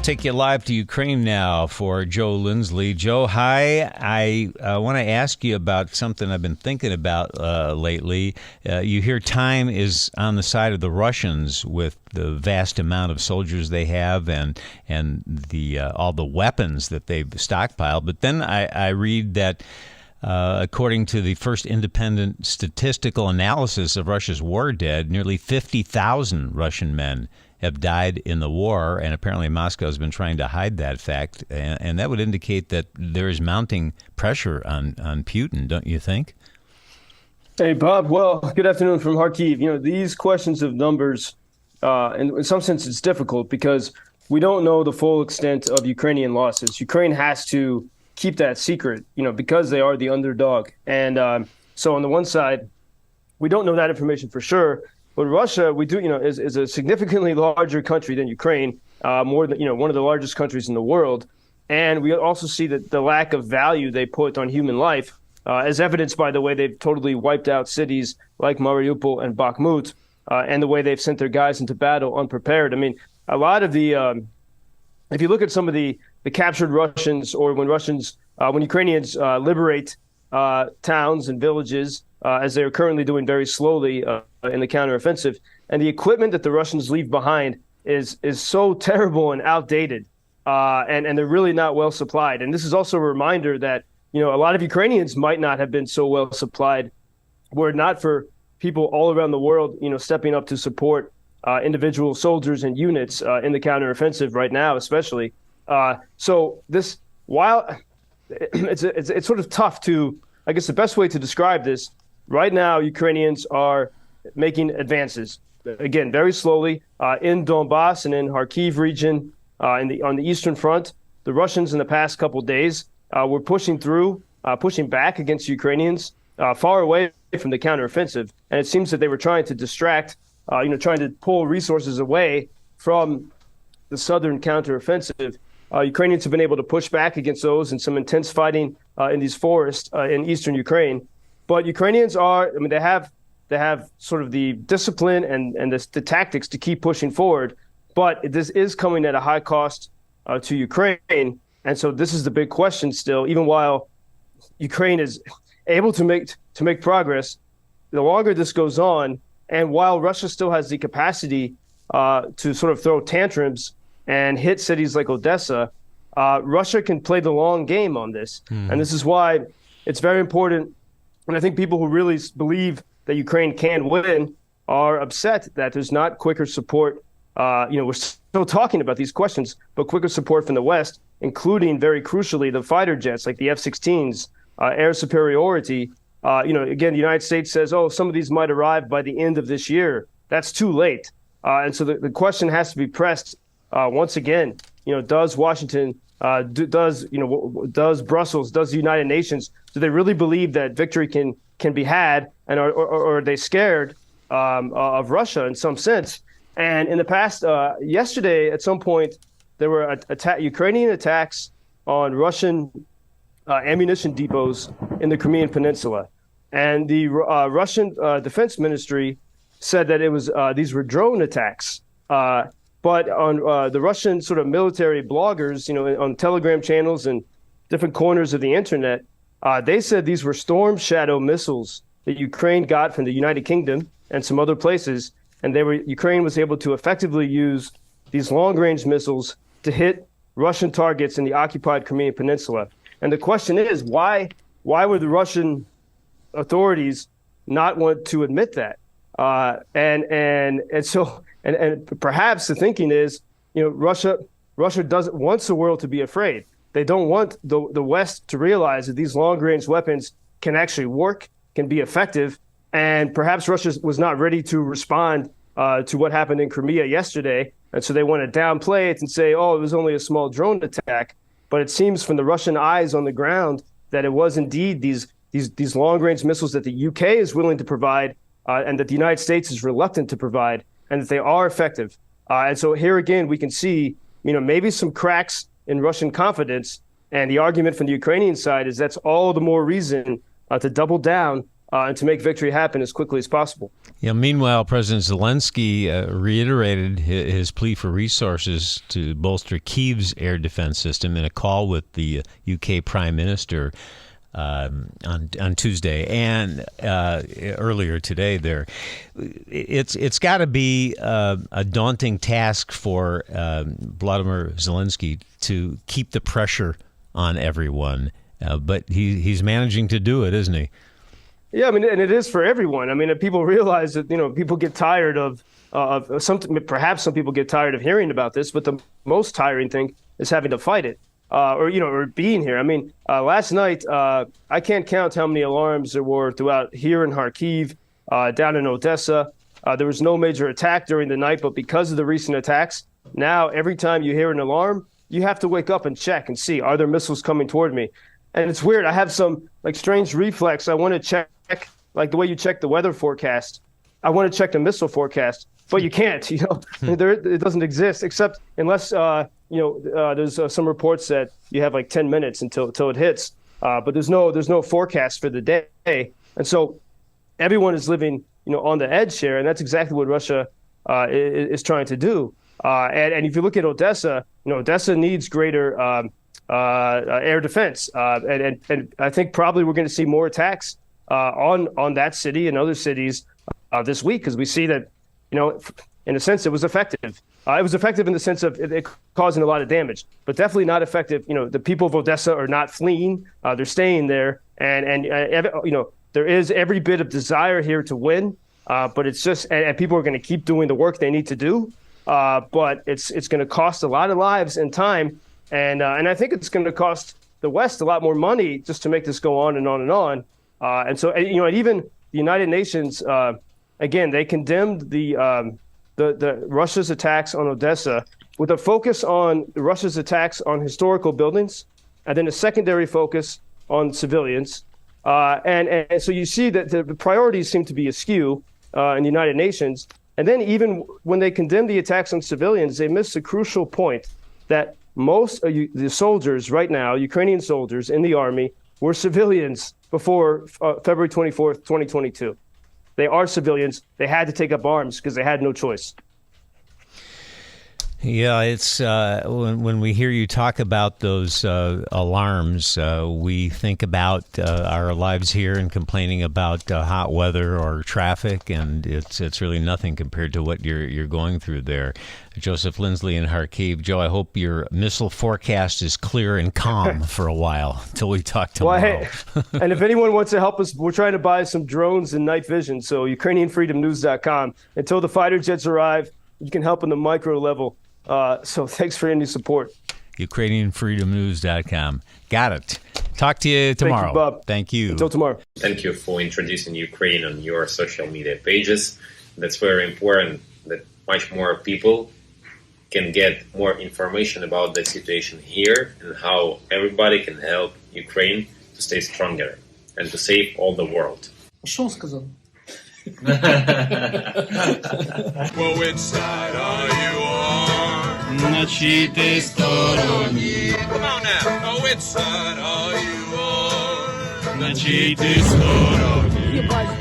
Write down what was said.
Take you live to Ukraine now for Joe Lindsley. Joe, hi. I want to ask you about something I've been thinking about lately. You hear time is on the side of the Russians with the vast amount of soldiers they have and the all the weapons that they've stockpiled. But then I read that according to the first independent statistical analysis of Russia's war dead, nearly 50,000 Russian men have died in the war, and apparently Moscow has been trying to hide that fact, and that would indicate that there is mounting pressure on Putin, don't you think? Hey, Bob. Well, good afternoon from Kharkiv. You know, these questions of numbers, in some sense, it's difficult because we don't know the full extent of Ukrainian losses. Ukraine has to keep that secret, you know, because they are the underdog. And so on the one side, we don't know that information for sure. But Russia, we do, you know, is a significantly larger country than Ukraine, more than, you know, one of the largest countries in the world. And we also see that the lack of value they put on human life, as evidenced by the way they've totally wiped out cities like Mariupol and Bakhmut, and the way they've sent their guys into battle unprepared. I mean, a lot of the, if you look at some of the captured Russians, or when Ukrainians liberate towns and villages, as they are currently doing very slowly in the counteroffensive, and the equipment that the Russians leave behind is so terrible and outdated, and they're really not well supplied. And this is also a reminder that, you know, a lot of Ukrainians might not have been so well supplied were it not for people all around the world, you know, stepping up to support individual soldiers and units in the counteroffensive right now, especially. So this, while it's sort of tough to, I guess the best way to describe this, right now, Ukrainians are making advances, again, very slowly, in Donbass and in Kharkiv region, on the Eastern Front. The Russians in the past couple of days were pushing back against Ukrainians far away from the counteroffensive. And it seems that they were trying to distract, trying to pull resources away from the southern counteroffensive. Ukrainians have been able to push back against those and some intense fighting in these forests in eastern Ukraine. But Ukrainians they have sort of the discipline and the tactics to keep pushing forward. But this is coming at a high cost to Ukraine. And so this is the big question still, even while Ukraine is able to make progress, the longer this goes on, and while Russia still has the capacity to sort of throw tantrums and hit cities like Odesa, Russia can play the long game on this. And this is why it's very important. And I think people who really believe that Ukraine can win are upset that there's not quicker support. We're still talking about these questions, but quicker support from the West, including, very crucially, the fighter jets like the F-16s, air superiority. Again, the United States says, some of these might arrive by the end of this year. That's too late. And so the question has to be pressed once again. Does Washington, does Brussels, does the United Nations, do they really believe that victory can be had, and or are they scared of Russia in some sense? And in the past, yesterday at some point, there were Ukrainian attacks on Russian ammunition depots in the Crimean Peninsula, and the Russian Defense Ministry said that it was these were drone attacks. But on the Russian sort of military bloggers, on Telegram channels and different corners of the internet, they said these were Storm Shadow missiles that Ukraine got from the United Kingdom and some other places, and Ukraine was able to effectively use these long-range missiles to hit Russian targets in the occupied Crimean Peninsula. And the question is, why would the Russian authorities not want to admit that? And perhaps the thinking is, Russia doesn't wants the world to be afraid. They don't want the West to realize that these long-range weapons can actually work, can be effective, and perhaps Russia was not ready to respond to what happened in Crimea yesterday, and so they want to downplay it and say, it was only a small drone attack. But it seems from the Russian eyes on the ground that it was indeed these long-range missiles that the UK is willing to provide, and that the United States is reluctant to provide, and that they are effective. And so here again, we can see, maybe some cracks in Russian confidence. And the argument from the Ukrainian side is that's all the more reason to double down and to make victory happen as quickly as possible. Yeah. Meanwhile, President Zelensky reiterated his plea for resources to bolster Kyiv's air defense system in a call with the UK Prime Minister on Tuesday and earlier today. It's got to be a daunting task for Vladimir Zelensky to keep the pressure on everyone, but he's managing to do it, isn't he? Yeah, I mean, and it is for everyone. I mean, people realize that people get tired of something. Perhaps some people get tired of hearing about this, but the most tiring thing is having to fight it. Or being here. I mean, last night, I can't count how many alarms there were throughout here in Kharkiv, down in Odesa. There was no major attack during the night, but because of the recent attacks, now every time you hear an alarm, you have to wake up and check and see, are there missiles coming toward me? And it's weird. I have some strange reflex. I want to check, like the way you check the weather forecast. I want to check the missile forecast, but you can't. It doesn't exist except unless there's some reports that you have 10 minutes until it hits, but there's no forecast for the day, and so everyone is living on the edge here, and that's exactly what Russia is trying to do. And if you look at Odesa, Odesa needs greater air defense, and I think probably we're going to see more attacks on that city and other cities this week, because we see that in a sense, it was effective. It was effective in the sense of it causing a lot of damage, but definitely not effective. The people of Odesa are not fleeing; they're staying there, and there is every bit of desire here to win. But it's just, and people are going to keep doing the work they need to do. But it's going to cost a lot of lives and time, and I think it's going to cost the West a lot more money just to make this go on and on and on. And so and even the United Nations, again, they condemned the Russia's attacks on Odesa with a focus on Russia's attacks on historical buildings, and then a secondary focus on civilians. And so you see that the priorities seem to be askew in the United Nations. And then even when they condemn the attacks on civilians, they miss the crucial point that most of the soldiers right now, Ukrainian soldiers in the army, were civilians before February 24th, 2022. They are civilians. They had to take up arms because they had no choice. Yeah, it's when we hear you talk about those alarms, we think about our lives here and complaining about hot weather or traffic, and it's really nothing compared to what you're going through there. Joseph Lindsley in Kharkiv. Joe, I hope your missile forecast is clear and calm for a while until we talk tomorrow. Well, hey, and if anyone wants to help us, we're trying to buy some drones and night vision. So UkrainianFreedomNews.com. Until the fighter jets arrive, you can help on the micro level. So thanks for any support. UkrainianFreedomNews.com. Got it. Talk to you tomorrow. Thank you, Bob. Thank you. Until tomorrow. Thank you for introducing Ukraine on your social media pages. That's very important that much more people can get more information about the situation here and how everybody can help Ukraine to stay stronger and to save all the world. Что он сказал? Well, which side are you on? На чьей ты стороне? Come on now. Oh, which side are you on? На чьей ты стороне?